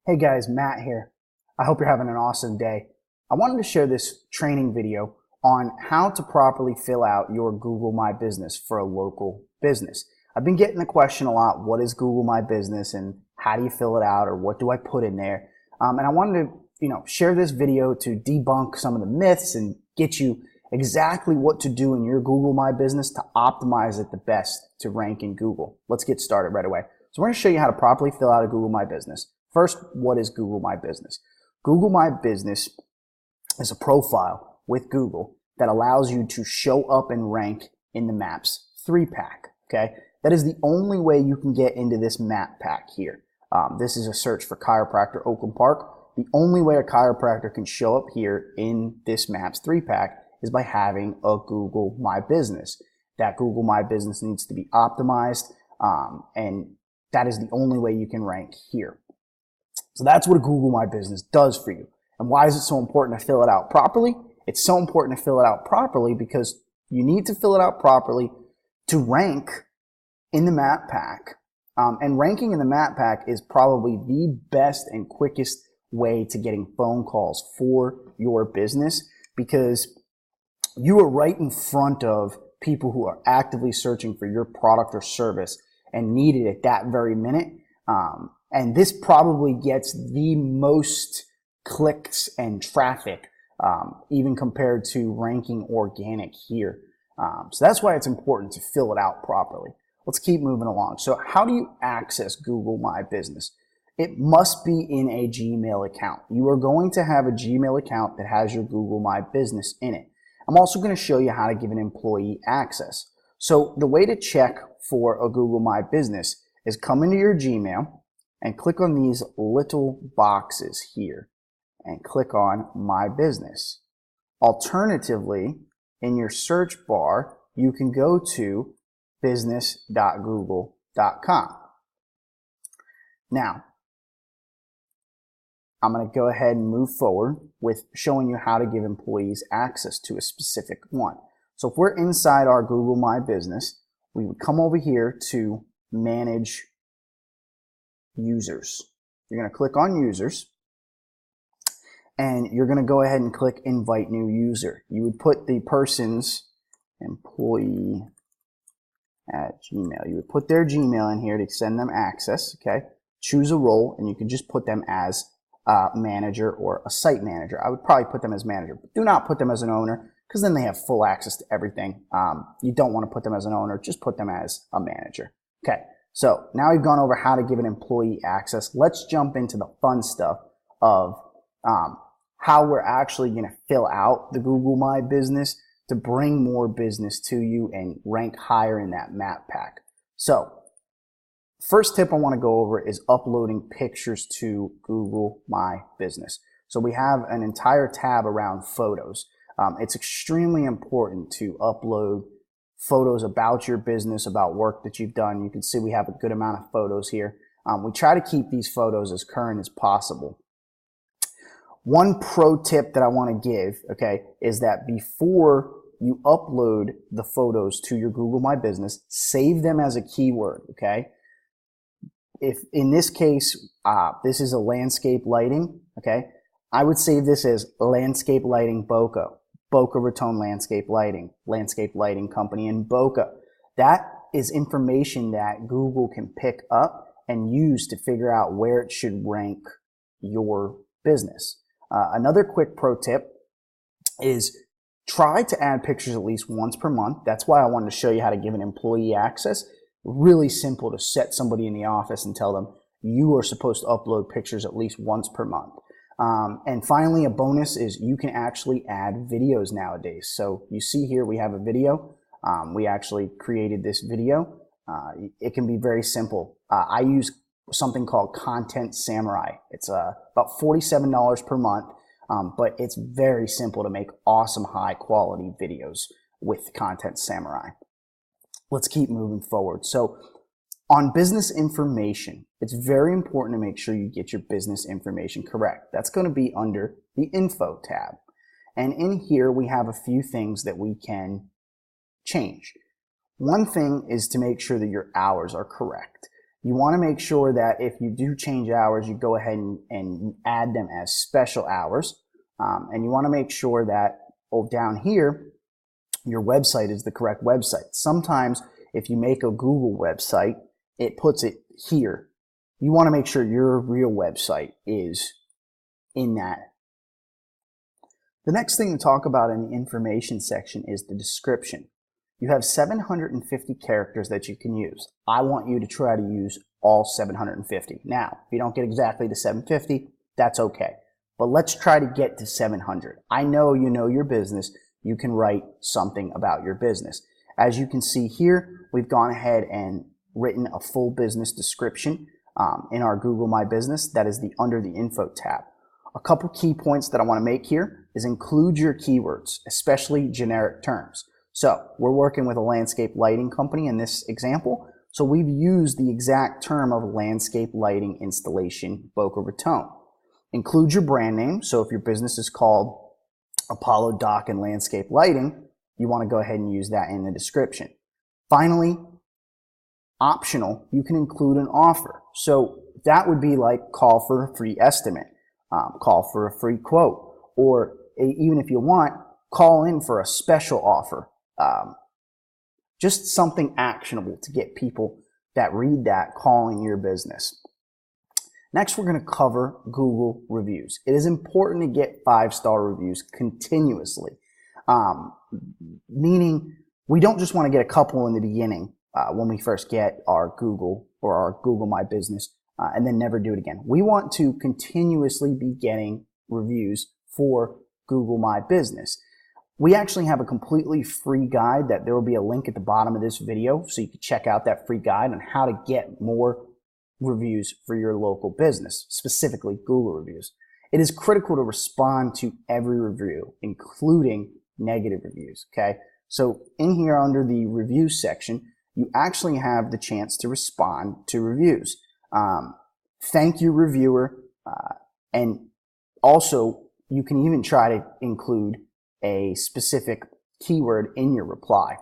Hey guys, Matt here. I hope you're having an awesome day. I wanted to share this training video on how to properly fill out your Google My Business for a local business. I've been getting the question a lot, what is Google My Business and how do you fill it out or what do I put in there? And I wanted to, share this video to debunk some of the myths and get you exactly what to do in your Google My Business to optimize it the best to rank in Google. Let's get started right away. So we're going to show you how to properly fill out a Google My Business. First, what is Google My Business? Google My Business is a profile with Google that allows you to show up and rank in the Maps 3-pack, okay? That is the only way you can get into this map pack here. This is a search for chiropractor Oakland Park. The only way a chiropractor can show up here in this Maps 3-pack is by having a Google My Business. That Google My Business needs to be optimized, and that is the only way you can rank here. So that's what a Google My Business does for you. And why is it so important to fill it out properly? It's so important to fill it out properly because you need to fill it out properly to rank in the map pack. And ranking in the map pack is probably the best and quickest way to getting phone calls for your business because you are right in front of people who are actively searching for your product or service and need it at that very minute. And this probably gets the most clicks and traffic, even compared to ranking organic here. So that's why it's important to fill it out properly. Let's keep moving along. So how do you access Google My Business? It must be in a Gmail account. You are going to have a Gmail account that has your Google My Business in it. I'm also going to show you how to give an employee access. So the way to check for a Google My Business is come into your Gmail and click on these little boxes here and click on My Business. Alternatively, in your search bar, you can go to business.google.com. Now, I'm going to go ahead and move forward with showing you how to give employees access to a specific one. So if we're inside our Google My Business, we would come over here to Manage Users. You're going to click on Users, and you're going to go ahead and click Invite New User. You would put the person's employee at Gmail. You would put their Gmail in here to send them access, okay? Choose a role, and you can just put them as a manager or a site manager. I would probably put them as manager, but do not put them as an owner because then they have full access to everything. You don't want to put them as an owner, just put them as a manager. Okay. So now we've gone over how to give an employee access. Let's jump into the fun stuff of how we're actually going to fill out the Google My Business to bring more business to you and rank higher in that map pack. So first tip I want to go over is uploading pictures to Google My Business. So we have an entire tab around photos. It's extremely important to upload photos about your business, about work that you've done. You can see we have a good amount of photos here. We try to keep these photos as current as possible. One pro tip that I want to give, okay, is that before you upload the photos to your Google My Business, save them as a keyword, okay? If in this case, this is a landscape lighting, okay, I would save this as landscape lighting Boca Raton Landscape Lighting Company in Boca. That is information that Google can pick up and use to figure out where it should rank your business. Another quick pro tip is try to add pictures at least once per month. That's why I wanted to show you how to give an employee access. Really simple to set somebody in the office and tell them you are supposed to upload pictures at least once per month. And finally, a bonus is you can actually add videos nowadays. So you see here we have a video. We actually created this video. It can be very simple. I use something called Content Samurai. It's about $47 per month, but it's very simple to make awesome high quality videos with Content Samurai. Let's keep moving forward. So on business information, it's very important to make sure you get your business information correct. That's going to be under the Info tab. And in here, we have a few things that we can change. One thing is to make sure that your hours are correct. You want to make sure that if you do change hours, you go ahead and add them as special hours. And you want to make sure that down here, your website is the correct website. Sometimes if you make a Google website, it puts it here. You want to make sure your real website is in that. The next thing to talk about in the information section is the description. You have 750 characters that you can use. I want you to try to use all 750. Now, if you don't get exactly to 750, that's okay. But let's try to get to 700. I know you know your business. You can write something about your business. As you can see here, we've gone ahead and written a full business description in our Google My Business. That is under the Info tab. A couple key points that I want to make here is include your keywords, especially generic terms. So we're working with a landscape lighting company in this example. So we've used the exact term of landscape lighting installation, Boca Raton. Include your brand name. So if your business is called Apollo Dock and Landscape Lighting, you want to go ahead and use that in the description. Finally, optional, you can include an offer. So that would be like call for a free estimate, call for a free quote, or even if you want, call in for a special offer. Just something actionable to get people that read that calling your business. Next, we're going to cover Google reviews. It is important to get 5-star reviews continuously, meaning we don't just want to get a couple in the beginning when we first get our Google or our Google My Business and then never do it again. We want to continuously be getting reviews for Google My Business. We actually have a completely free guide that there will be a link at the bottom of this video, so you can check out that free guide on how to get more reviews for your local business, specifically Google reviews. It is critical to respond to every review, including negative reviews, okay? So in here under the review section, you actually have the chance to respond to reviews. Thank you, reviewer, and also you can even try to include a specific keyword in your reply.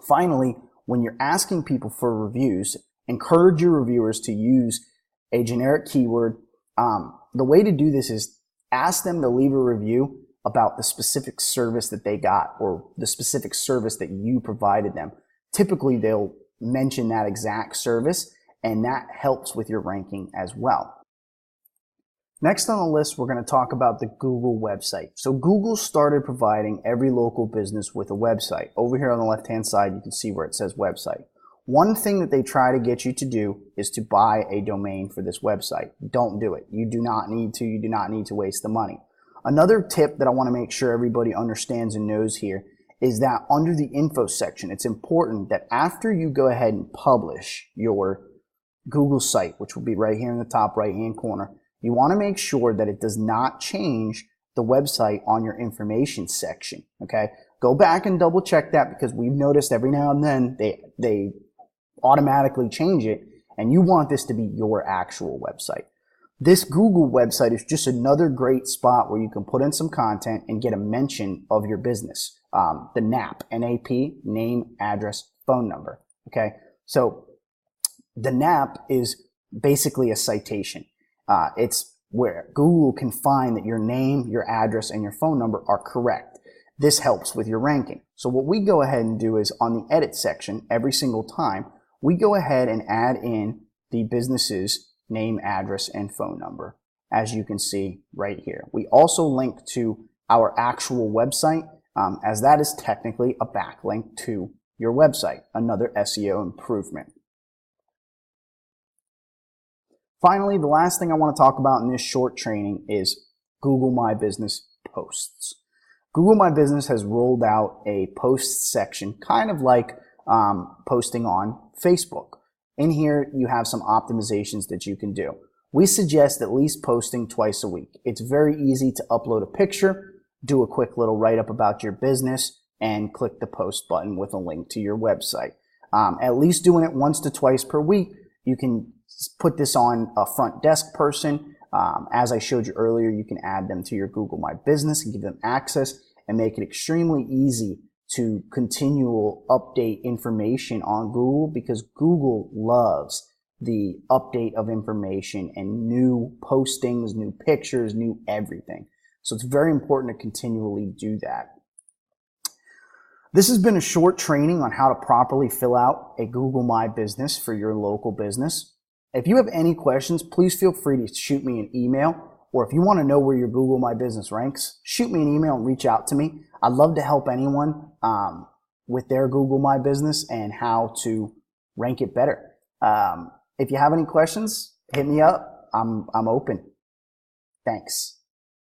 Finally, when you're asking people for reviews, encourage your reviewers to use a generic keyword. The way to do this is ask them to leave a review about the specific service that they got or the specific service that you provided them. Typically, they'll mention that exact service, and that helps with your ranking as well. Next on the list, we're going to talk about the Google website. So Google started providing every local business with a website. Over here on the left-hand side, you can see where it says website. One thing that they try to get you to do is to buy a domain for this website. Don't do it. You do not need to. You do not need to waste the money. Another tip that I want to make sure everybody understands and knows here is that under the info section, it's important that after you go ahead and publish your Google site, which will be right here in the top right-hand corner, you want to make sure that it does not change the website on your information section, okay? Go back and double check that because we've noticed every now and then they automatically change it, and you want this to be your actual website. This Google website is just another great spot where you can put in some content and get a mention of your business. The NAP, N-A-P, name, address, phone number, okay? So the NAP is basically a citation. It's where Google can find that your name, your address, and your phone number are correct. This helps with your ranking. So what we go ahead and do is on the edit section, every single time, we go ahead and add in the business's name, address, and phone number, as you can see right here. We also link to our actual website, as that is technically a backlink to your website, another SEO improvement. Finally, the last thing I want to talk about in this short training is Google My Business posts. Google My Business has rolled out a posts section, kind of like posting on Facebook. In here, you have some optimizations that you can do. We suggest at least posting twice a week. It's very easy to upload a picture, do a quick little write-up about your business, and click the post button with a link to your website. At least doing it once to twice per week, you can put this on a front desk person. As I showed you earlier, you can add them to your Google My Business and give them access and make it extremely easy to continual update information on Google, because Google loves the update of information and new postings, new pictures, new everything. So it's very important to continually do that. This has been a short training on how to properly fill out a Google My Business for your local business. If you have any questions, please feel free to shoot me an email, or if you want to know where your Google My Business ranks, shoot me an email and reach out to me. I'd love to help anyone with their Google My Business and how to rank it better. If you have any questions, hit me up. I'm open. Thanks.